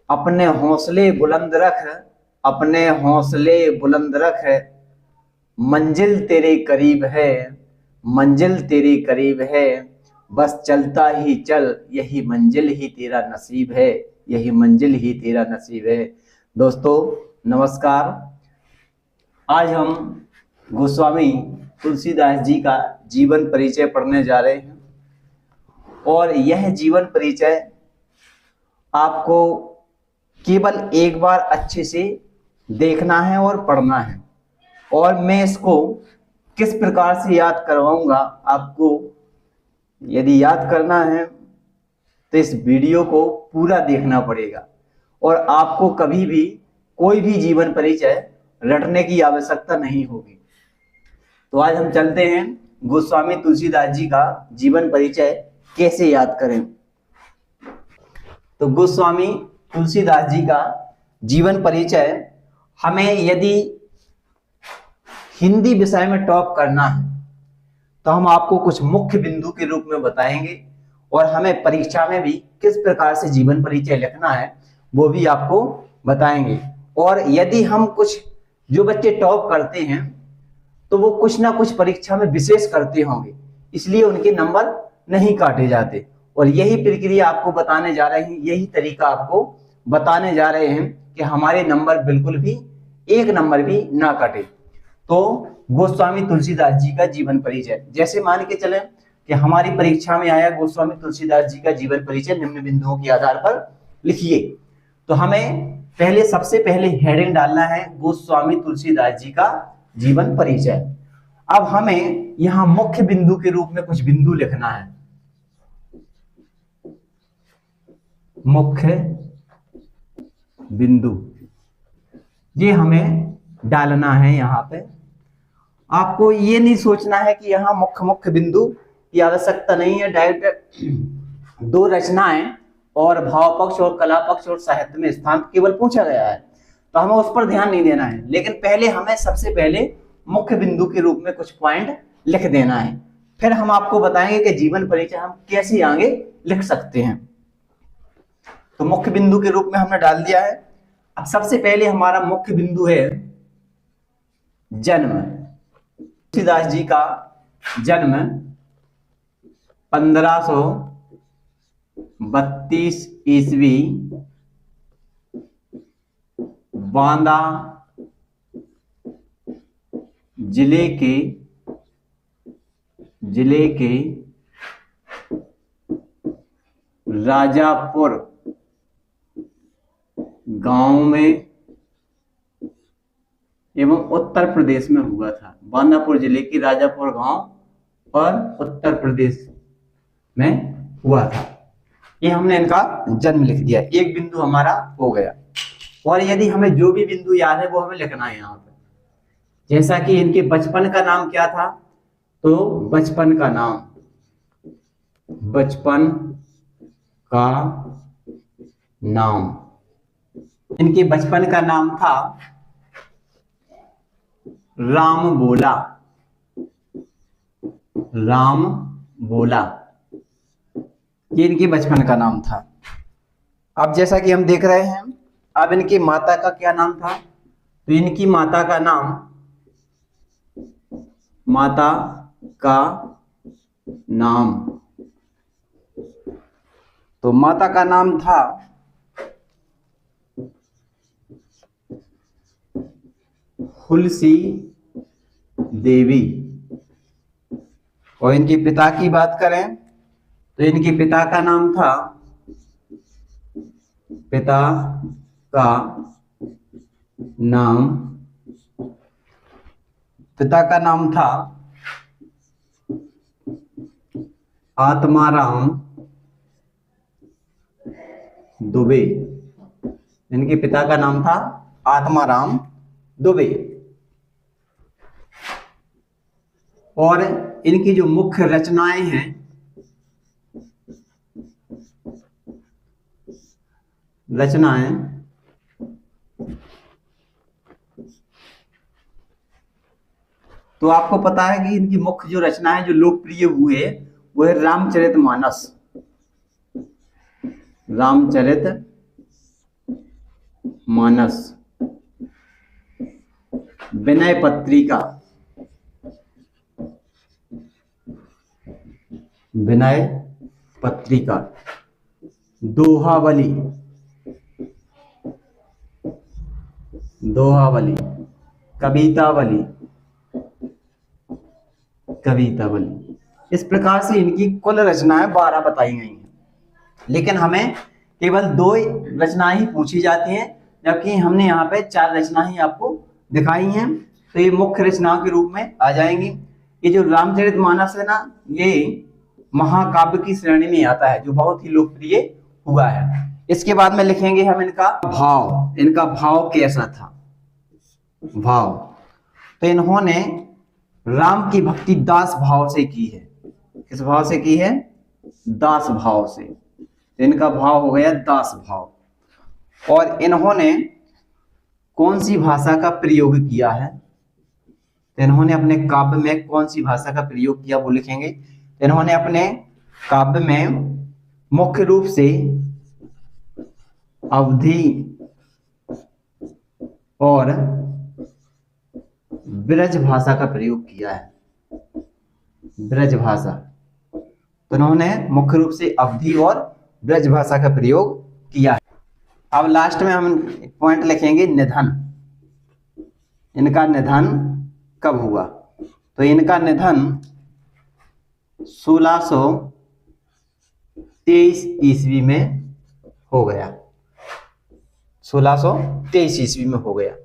अपने हौसले बुलंद रख, अपने हौसले बुलंद रख, मंजिल तेरे करीब है, मंजिल तेरे करीब है, बस चलता ही चल, यही मंजिल ही तेरा नसीब है, यही मंजिल ही तेरा नसीब है। दोस्तों नमस्कार। आज हम गोस्वामी तुलसीदास जी का जीवन परिचय पढ़ने जा रहे हैं और यह जीवन परिचय आपको केवल एक बार अच्छे से देखना है और पढ़ना है। और मैं इसको किस प्रकार से याद करवाऊंगा, आपको यदि याद करना है तो इस वीडियो को पूरा देखना पड़ेगा और आपको कभी भी कोई भी जीवन परिचय रटने की आवश्यकता नहीं होगी। तो आज हम चलते हैं गोस्वामी तुलसीदास जी का जीवन परिचय कैसे याद करें। तो गोस्वामी तुलसीदास जी का जीवन परिचय हमें यदि हिंदी विषय में टॉप करना है तो हम आपको कुछ मुख्य बिंदु के रूप में बताएंगे और हमें परीक्षा में भी किस प्रकार से जीवन परिचय लिखना है वो भी आपको बताएंगे। और यदि हम कुछ जो बच्चे टॉप करते हैं तो वो कुछ ना कुछ परीक्षा में विशेष करते होंगे, इसलिए उनके नंबर नहीं काटे जाते। और यही प्रक्रिया आपको बताने जा रहे हैं, यही तरीका आपको बताने जा रहे हैं कि हमारे नंबर बिल्कुल भी एक नंबर भी ना कटे। तो गोस्वामी तुलसीदास जी का जीवन परिचय, जैसे मान के चले कि हमारी परीक्षा में आया गोस्वामी तुलसीदास जी का जीवन परिचय निम्न बिंदुओं के आधार पर लिखिए। तो हमें पहले सबसे पहले हेडिंग डालना है गोस्वामी तुलसीदास जी का जीवन परिचय। अब हमें यहां मुख्य बिंदु के रूप में कुछ बिंदु लिखना है, मुख्य बिंदु ये हमें डालना है। यहां पे आपको ये नहीं सोचना है कि यहां मुख्य बिंदु की आवश्यकता नहीं है। डायरेक्ट दो रचनाएं और भाव पक्ष और कला पक्ष और साहित्य में स्थान केवल पूछा गया है, तो हमें उस पर ध्यान नहीं देना है। लेकिन पहले हमें सबसे पहले मुख्य बिंदु के रूप में कुछ पॉइंट लिख देना है, फिर हम आपको बताएंगे कि जीवन परिचय हम कैसे आगे लिख सकते हैं। तो मुख्य बिंदु के रूप में हमने डाल दिया है। अब सबसे पहले हमारा मुख्य बिंदु है जन्म। तुलसीदास जी का जन्म 1532 ईस्वी बांदा जिले के राजापुर गांव में एवं उत्तर प्रदेश में हुआ था। बांदापुर जिले के राजापुर गांव और उत्तर प्रदेश में हुआ था। ये हमने इनका जन्म लिख दिया, एक बिंदु हमारा हो गया। और यदि हमें जो भी बिंदु याद है वो हमें लिखना है यहाँ पे। जैसा कि इनके बचपन का नाम क्या था, तो बचपन का नाम इनके बचपन का नाम था राम बोला। ये इनके बचपन का नाम था। अब जैसा कि हम देख रहे हैं, अब इनकी माता का क्या नाम था, तो इनकी माता का नाम था हुलसी देवी। और इनके पिता की बात करें तो इनके पिता का नाम था आत्माराम दुबे। इनके पिता का नाम था आत्माराम दुबे। और इनकी जो मुख्य रचनाएं हैं, तो आपको पता है कि इनकी मुख्य जो रचनाएं जो लोकप्रिय हुए वो है रामचरितमानस मानस, विनय पत्रिका, विनय पत्रिका, दोहावली, दोहावली, कवितावली, कवितावली। इस प्रकार से इनकी कुल रचनाएं 12 बताई गई हैं, लेकिन हमें केवल 2 रचनाएं ही पूछी जाती हैं, जबकि हमने यहाँ पे 4 रचनाएं आपको दिखाई हैं, तो ये मुख्य रचनाओं के रूप में आ जाएंगी। ये जो रामचरितमानस है ना, ये महाकाव्य की श्रेणी में आता है, जो बहुत ही लोकप्रिय हुआ है। इसके बाद में लिखेंगे हम इनका भाव, इनका भाव कैसा था, भाव। तो इन्होंने राम की भक्ति दास भाव से की है। किस भाव से की है? दास भाव से। तो इनका भाव हो गया दास भाव। और इन्होंने कौन सी भाषा का प्रयोग किया है? तो इन्होंने अपने काव्य में कौन सी भाषा का प्रयोग किया वो लिखेंगे। तो इन्होंने अपने काव्य में मुख्य रूप से अवधी और ब्रज भाषा का प्रयोग किया है, ब्रज भाषा। तो इन्होंने मुख्य रूप से अवधी और ब्रज भाषा का प्रयोग किया है। अब लास्ट में हम एक पॉइंट लिखेंगे, निधन। इनका निधन कब हुआ? तो इनका निधन 1623 ईस्वी में हो गया, 1623 ईस्वी में हो गया।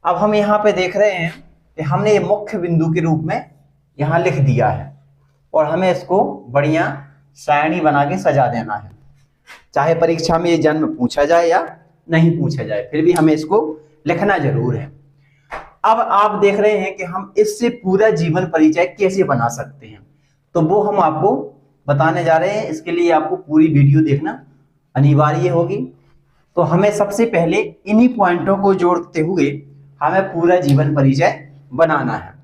अब हम यहाँ पे देख रहे हैं कि हमने ये मुख्य बिंदु के रूप में यहाँ लिख दिया है, और हमें इसको बढ़िया सारणी बना के सजा देना है। चाहे परीक्षा में ये जन्म पूछा जाए या नहीं पूछा जाए, फिर भी हमें इसको लिखना जरूर है। अब आप देख रहे हैं कि हम इससे पूरा जीवन परिचय कैसे बना सकते हैं, तो वो हम आपको बताने जा रहे हैं। इसके लिए आपको पूरी वीडियो देखना अनिवार्य होगी। तो हमें सबसे पहले इन्हीं पॉइंटों को जोड़ते हुए हमें पूरा जीवन परिचय बनाना है।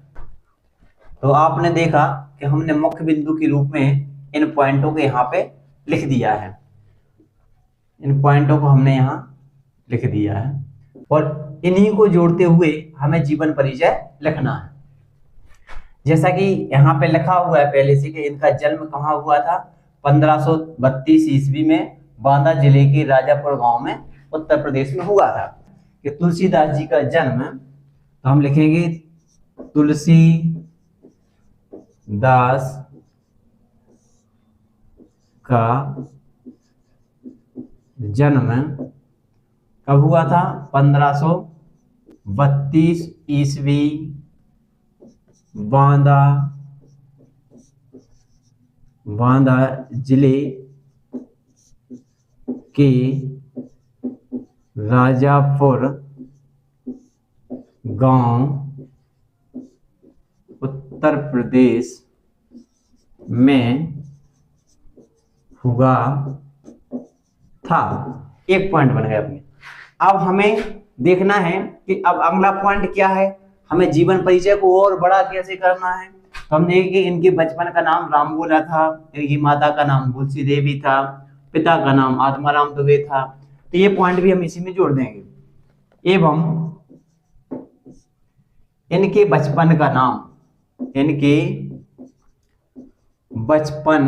तो आपने देखा कि हमने मुख्य बिंदु के रूप में इन पॉइंटों को यहाँ पे लिख दिया है, इन पॉइंटों को हमने यहाँ लिख दिया है, और इन्हीं को जोड़ते हुए हमें जीवन परिचय लिखना है। जैसा कि यहाँ पे लिखा हुआ है पहले से कि इनका जन्म कहाँ हुआ था? 1532 ईस्वी में बांदा जिले के राजापुर गांव में उत्तर प्रदेश में हुआ था। कि तुलसीदास जी का जन्म, तो हम लिखेंगे तुलसीदास का जन्म कब हुआ था? 1532 ईस्वी बांदा जिले के राजापुर गांव उत्तर प्रदेश में हुआ था। एक पॉइंट बन गया अपने। अब हमें देखना है कि अब अगला पॉइंट क्या है, हमें जीवन परिचय को और बड़ा कैसे करना है। तो हम देखेंगे इनके बचपन का नाम राम बोला था, इनकी माता का नाम तुलसी देवी था, पिता का नाम आत्माराम दुबे था। तो ये पॉइंट भी हम इसी में जोड़ देंगे। एवं इनके बचपन का नाम, इनके बचपन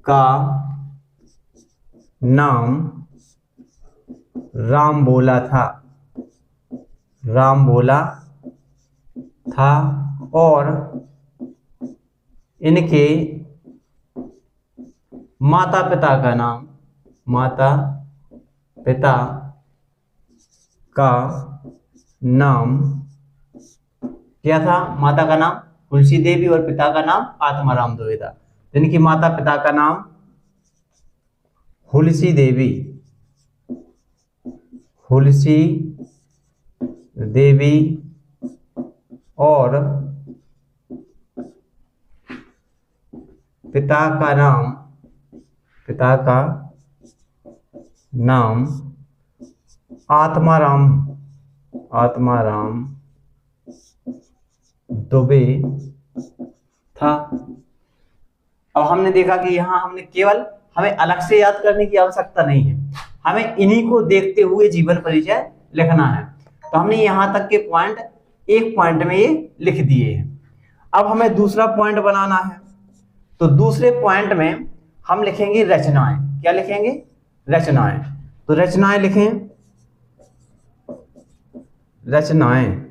का नाम राम बोला था, राम बोला था। और इनके माता पिता का नाम, माता पिता का नाम क्या था? माता का नाम तुलसी देवी और पिता का नाम आत्माराम दुबे था। इनकी माता पिता का नाम हुलसी देवी, हुलसी देवी और पिता का नाम आत्माराम दुबे था। अब हमने देखा कि यहाँ हमने केवल हमें अलग से याद करने की आवश्यकता नहीं है, हमें इन्हीं को देखते हुए जीवन परिचय लिखना है। तो हमने यहां तक के पॉइंट एक पॉइंट में ये लिख दिए हैं। अब हमें दूसरा पॉइंट बनाना है। तो दूसरे पॉइंट में हम लिखेंगे रचनाएं। क्या लिखेंगे? रचनाएं। तो रचनाएं लिखें, रचनाएं।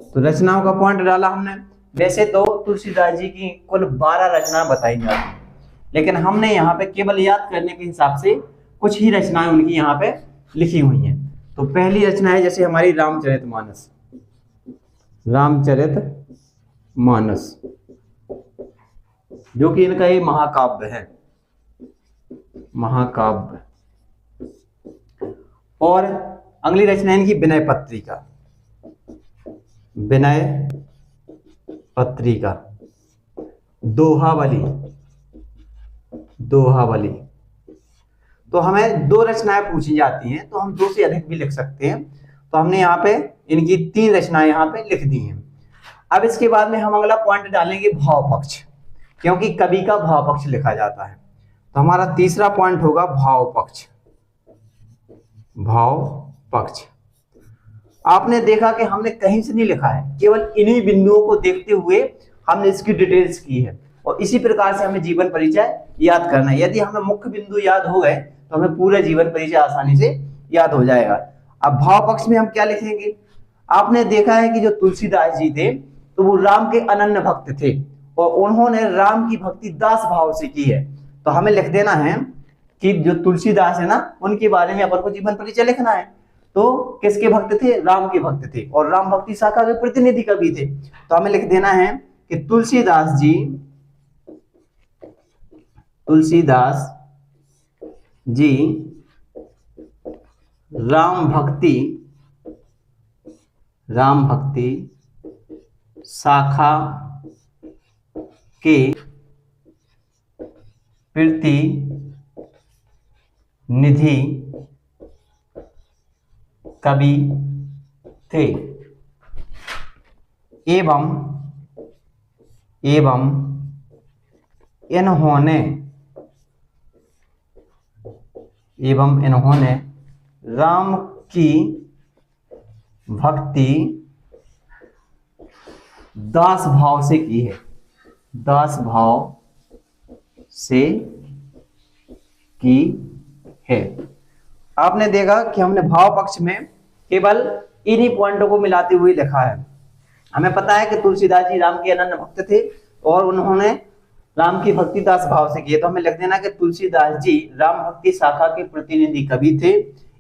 तो रचनाओं का पॉइंट डाला हमने। वैसे तो तुलसीदास जी की कुल 12 रचनाएं बताई जाती हैं, लेकिन हमने यहाँ पे केवल याद करने के हिसाब से कुछ ही रचनाएं उनकी यहाँ पे लिखी हुई हैं। तो पहली रचना है जैसे हमारी रामचरितमानस। रामचरितमानस जो कि इनका ये महाकाव्य है, महाकाव्य। और अगली रचना इनकी विनय पत्रिका, विनय पत्रिका। दोहावली, दोहावली। तो हमें 2 रचनाएं पूछी जाती हैं, तो हम 2 से अधिक भी लिख सकते हैं। तो हमने यहाँ पे इनकी 3 रचनाएं यहाँ पे लिख दी हैं। अब इसके बाद में हम अगला पॉइंट डालेंगे भाव पक्ष, क्योंकि कवि का भाव पक्ष लिखा जाता है। तो हमारा तीसरा पॉइंट होगा भाव पक्ष। भाव पक्ष। आपने देखा कि हमने कहीं से नहीं लिखा है, केवल इन्हीं बिंदुओं को देखते हुए हमने इसकी डिटेल्स की है। और इसी प्रकार से हमें जीवन परिचय याद करना है। यदि हमें मुख्य बिंदु याद हो गए तो हमें पूरा जीवन परिचय आसानी से याद हो जाएगा। अब भाव पक्ष में हम क्या लिखेंगे? आपने देखा है कि जो तुलसीदास जी थे तो वो राम के अनन्य भक्त थे और उन्होंने राम की भक्ति दास भाव से की है। तो हमें लिख देना है कि जो तुलसीदास है ना, उनके बारे में अपन को जीवन परिचय लिखना है। तो किसके भक्त थे? राम के भक्त थे और राम भक्ति शाखा के प्रतिनिधि कवि थे। तो हमें लिख देना है कि तुलसीदास जी, तुलसीदास जी राम भक्ति, राम भक्ति शाखा के प्रतिनिधि कवि थे एवं इन्होंने राम की भक्ति दास भाव से की है, दास भाव से की है। आपने देखा कि हमने भाव पक्ष में केवल इन्हीं पॉइंटों को मिलाते हुए लिखा है। हमें पता है कि तुलसीदास जी राम के अनन्य भक्त थे और उन्होंने राम की भक्ति दास भाव से की है। तो हमें लिख देना कि तुलसीदास जी राम भक्ति शाखा के प्रतिनिधि कवि थे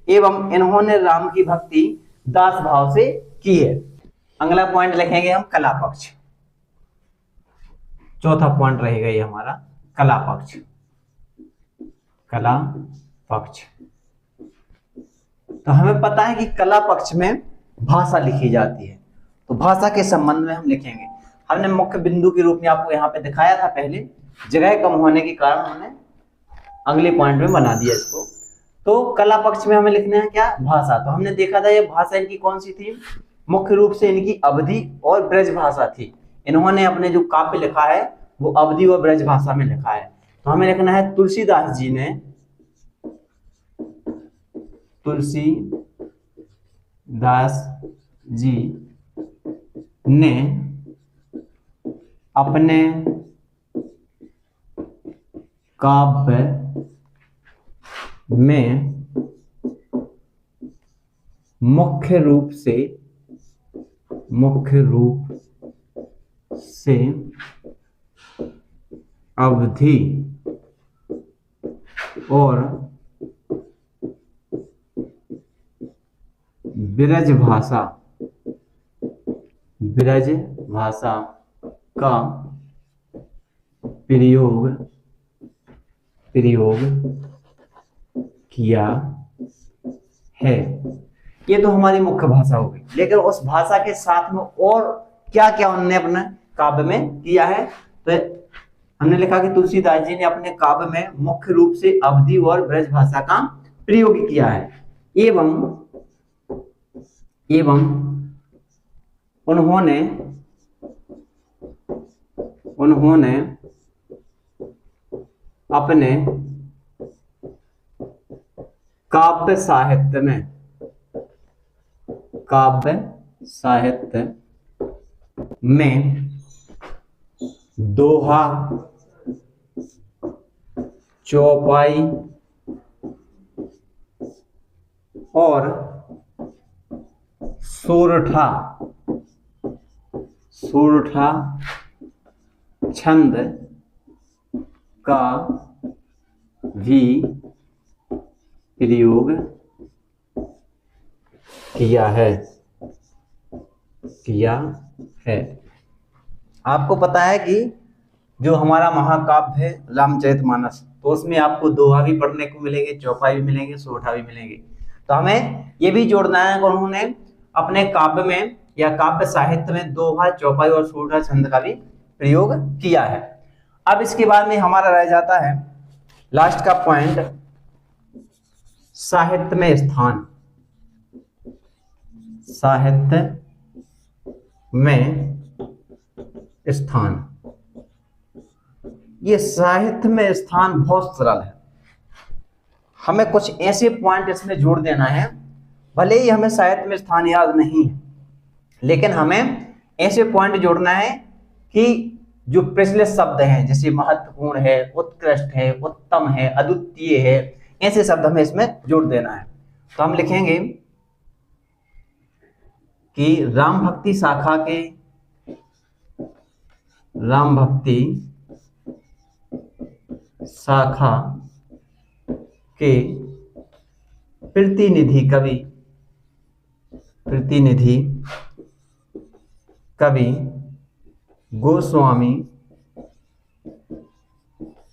एवं इन्होंने राम की भक्ति दास भाव से की है। अगला पॉइंट लिखेंगे हम कला पक्ष। चौथा पॉइंट रहेगा ये हमारा कला पक्ष, कला पक्ष। तो हमें पता है कि कला पक्ष में भाषा लिखी जाती है, तो भाषा के संबंध में हम लिखेंगे। हमने मुख्य बिंदु के रूप में आपको यहाँ पे दिखाया था पहले, जगह कम होने के कारण हमने अगले पॉइंट में बना दिया इसको। तो कला पक्ष में हमें लिखना है क्या? भाषा। तो हमने देखा था ये भाषा इनकी कौन सी थी? मुख्य रूप से इनकी अवधी और ब्रज भाषा थी। इन्होंने अपने जो काव्य लिखा है वो अवधी और ब्रज भाषा में लिखा है। तो हमें लिखना है तुलसीदास जी ने, तुलसीदास जी ने अपने काव्य में मुख्य रूप से अवधी और ब्रज भाषा का प्रयोग किया है। ये तो हमारी मुख्य भाषा हो गई, लेकिन उस भाषा के साथ में और क्या क्या उन्होंने अपने काव्य में किया है? तो हमने लिखा कि तुलसीदास जी ने अपने काव्य में मुख्य रूप से अवधी और ब्रज भाषा का प्रयोग किया है एवं उन्होंने अपने काव्य साहित्य में, काव्य साहित्य में दोहा, चौपाई और सोरठा, सोरठा छंद का भी प्रयोग किया है, किया है। आपको पता है कि जो हमारा महाकाव्य है रामचरितमानस, तो उसमें आपको दोहा भी पढ़ने को मिलेंगे, चौपाई भी मिलेंगे, सोरठा भी मिलेंगे। तो हमें ये भी जोड़ना है कि उन्होंने अपने काव्य में या काव्य साहित्य में दोहा, चौपाई और सोरठा छंद का भी प्रयोग किया है। अब इसके बाद में हमारा रह जाता है लास्ट का पॉइंट, साहित्य में स्थान, साहित्य में स्थान। ये साहित्य में स्थान बहुत सरल है, हमें कुछ ऐसे पॉइंट इसमें जोड़ देना है। भले ही हमें साहित्य में स्थान याद नहीं है, लेकिन हमें ऐसे पॉइंट जोड़ना है कि जो प्रचलित शब्द हैं, जैसे महत्वपूर्ण है, उत्कृष्ट है, उत्तम है, अद्वितीय है, ऐसे शब्द हमें इसमें जोड़ देना है। तो हम लिखेंगे कि राम भक्ति शाखा के, राम भक्ति शाखा के प्रतिनिधि कवि, प्रतिनिधि कवि गोस्वामी,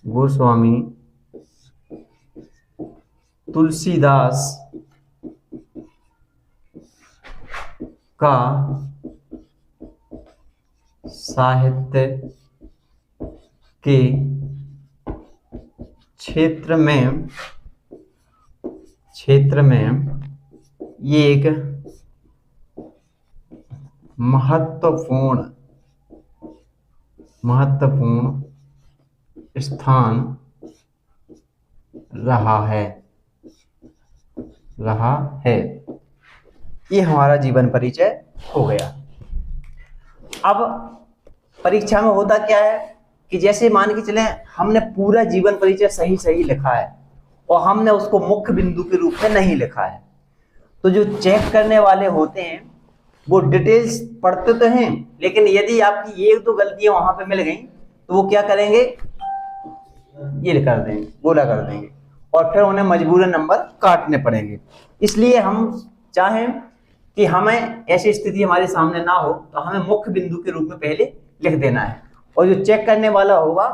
गोस्वामी तुलसीदास का साहित्य के क्षेत्र में, क्षेत्र में ये एक महत्वपूर्ण, महत्वपूर्ण स्थान रहा है, रहा है। ये हमारा जीवन परिचय हो गया। अब परीक्षा में होता क्या है कि जैसे मान के चले हमने पूरा जीवन परिचय सही सही लिखा है और हमने उसको मुख्य बिंदु के रूप में नहीं लिखा है, तो जो चेक करने वाले होते हैं वो डिटेल्स पढ़ते तो हैं, लेकिन यदि आपकी एक दो गलतियां वहां पे मिल गई तो वो क्या करेंगे, ये कर देंगे, गोला कर देंगे और फिर उन्हें मजबूरन नंबर काटने पड़ेंगे। इसलिए हम चाहें कि हमें ऐसी स्थिति हमारे सामने ना हो तो हमें मुख्य बिंदु के रूप में पहले लिख देना है, और जो चेक करने वाला होगा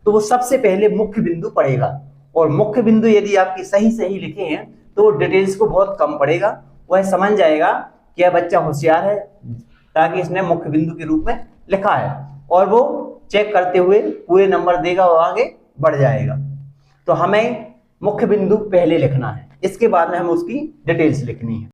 तो वो सबसे पहले मुख्य बिंदु पढ़ेगा, और मुख्य बिंदु यदि आपकी सही सही लिखे हैं तो वो डिटेल्स को बहुत कम पड़ेगा, वह समझ जाएगा कि यह बच्चा होशियार है ताकि इसने मुख्य बिंदु के रूप में लिखा है, और वो चेक करते हुए पूरे नंबर देगा और आगे बढ़ जाएगा। तो हमें मुख्य बिंदु पहले लिखना है, इसके बाद में हमें उसकी डिटेल्स लिखनी है।